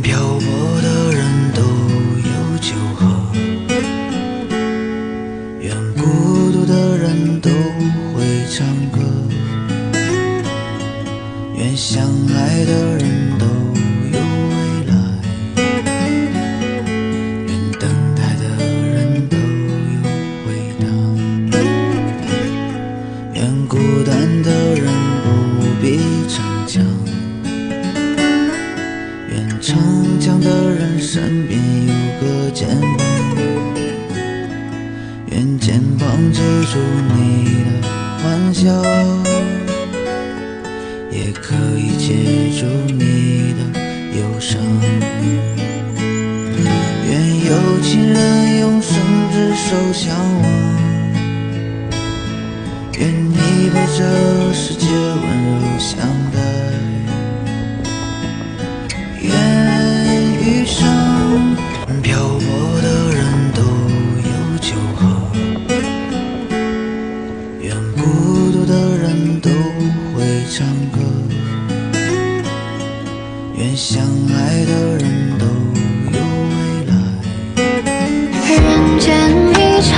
漂泊的人都有酒喝，愿孤独的人都会唱歌，愿相爱的人都有未来，愿等待的人都有回答，愿孤单的人不必逞强，愿逞强的人身边有个肩膀，愿肩膀接住你的欢笑，也可以接住你的忧伤。愿有情人用绳之手相望，愿你被这世界温柔相待，愿余生漂泊的人都有酒喝，愿孤独的人都会唱歌，愿相爱的人都有未来。人间一场